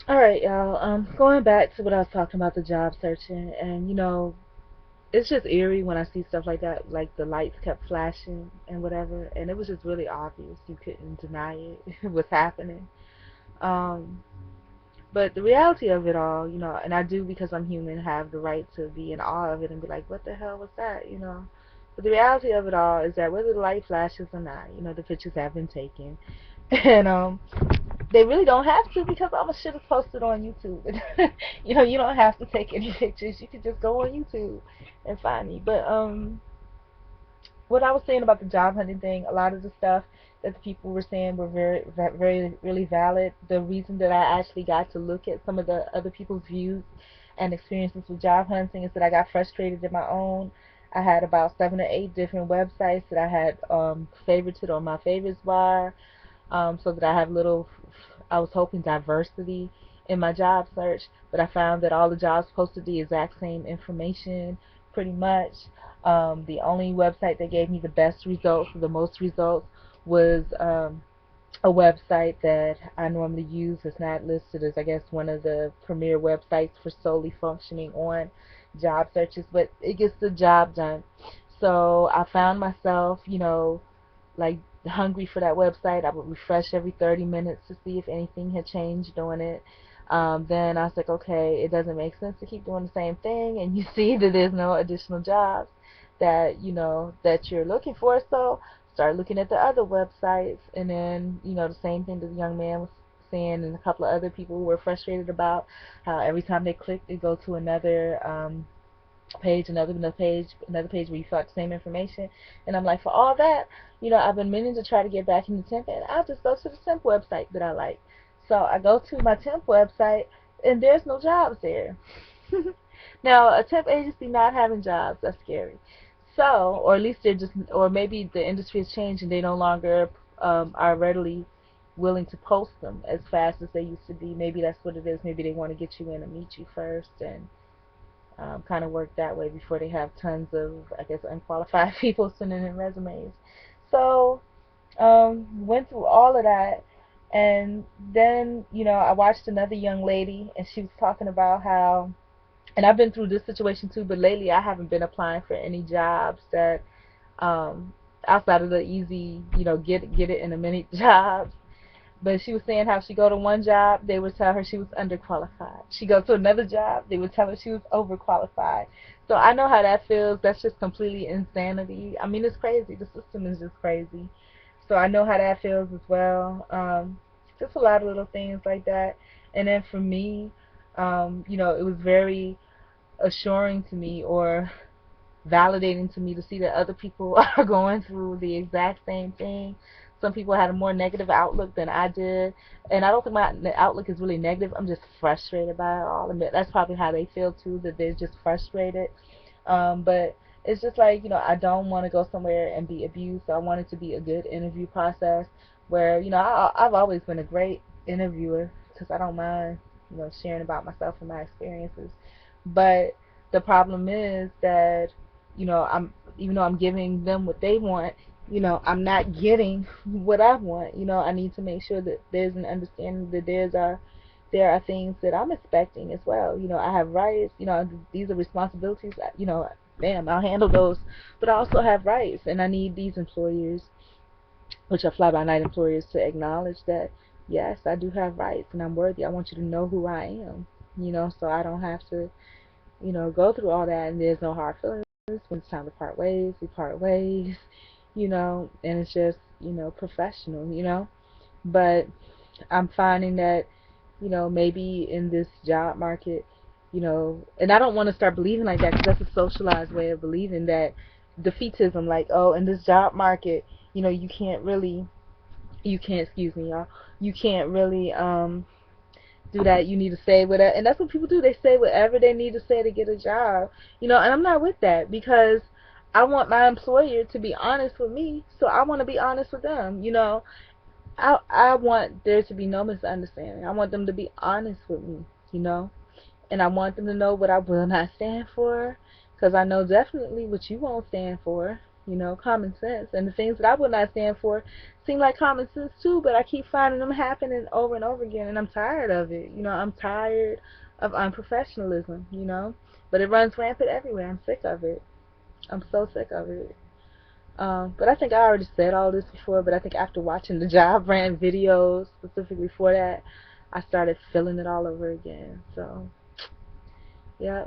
Alright, y'all. Going back to what I was talking about, the job searching, and it's just eerie when I see stuff like that, like the lights kept flashing and whatever, and it was just really obvious. You couldn't deny it. It was happening. Um, but the reality of it all, and I do, because I'm human, have the right to be in awe of it and be like, what the hell was that? But the reality of it all is that whether the light flashes or not, the pictures have been taken, and they really don't have to, because all the shit is posted on YouTube. You don't have to take any pictures. You can just go on YouTube and find me. But what I was saying about the job hunting thing, a lot of the stuff that the people were saying were very, really valid. The reason that I actually got to look at some of the other people's views and experiences with job hunting is that I got frustrated in my own. I had about 7 or 8 different websites that I had favorited on my favorites bar, so that I have I was hoping diversity in my job search, but I found that all the jobs posted the exact same information pretty much. The only website that gave me the best results, or the most results, was a website that I normally use. It's not listed as, I guess, one of the premier websites for solely functioning on job searches, but it gets the job done. So I found myself, like hungry for that website. I would refresh every 30 minutes to see if anything had changed on it. Then I was like, okay, it doesn't make sense to keep doing the same thing, and you see that there's no additional jobs that you're looking for. So start looking at the other websites, and then the same thing that the young man was saying, and a couple of other people were frustrated about how every time they click, they go to another page, another page where you fill out the same information. And I'm like, for all that, I've been meaning to try to get back into temp, and I'll just go to the temp website that I like. So I go to my temp website, and there's no jobs there. Now, a temp agency not having jobs, that's scary. So, or at least they're just, or maybe the industry has changed and they no longer are readily willing to post them as fast as they used to be. Maybe that's what it is. Maybe they want to get you in and meet you first, and kind of work that way before they have tons of, I guess, unqualified people sending in resumes. So, went through all of that, and then, I watched another young lady, and she was talking about how, and I've been through this situation too, but lately I haven't been applying for any jobs that, um, outside of the easy, get it in a minute jobs. But she was saying how she go to one job, they would tell her she was underqualified. She go to another job, they would tell her she was overqualified. So I know how that feels. That's just completely insanity. I mean, it's crazy. The system is just crazy. So I know how that feels as well. Just a lot of little things like that. And then for me, it was very assuring to me, or validating to me, to see that other people are going through the exact same thing. Some people had a more negative outlook than I did, and I don't think my outlook is really negative. I'm just frustrated by it all, and that's probably how they feel too, that they're just frustrated. But it's just like, I don't want to go somewhere and be abused. So I want it to be a good interview process where, I've always been a great interviewer, because I don't mind, sharing about myself and my experiences. But the problem is that, I'm, even though I'm giving them what they want, I'm not getting what I want. I need to make sure that there's an understanding that there are things that I'm expecting as well. I have rights. These are responsibilities. Damn, I'll handle those. But I also have rights, and I need these employers, which are fly-by-night employers, to acknowledge that, yes, I do have rights, and I'm worthy. I want you to know who I am. So I don't have to, go through all that, and there's no hard feelings. When it's time to part ways, we part ways. And it's just, professional. But I'm finding that, maybe in this job market, and I don't want to start believing like that, because that's a socialized way of believing, that defeatism, like, oh, in this job market, you can't, excuse me, y'all, you can't really, do that. You need to say whatever, and that's what people do. They say whatever they need to say to get a job, and I'm not with that, because I want my employer to be honest with me, so I want to be honest with them. I want there to be no misunderstanding. I want them to be honest with me, you know, and I want them to know what I will not stand for, because I know definitely what you won't stand for. You know, common sense. And the things that I would not stand for seem like common sense too, but I keep finding them happening over and over again, and I'm tired of it. You know, I'm tired of unprofessionalism, you know? But it runs rampant everywhere. I'm sick of it. I'm so sick of it. But I think I already said all this before, but I think after watching the job rant videos, specifically for that, I started feeling it all over again. So, yeah.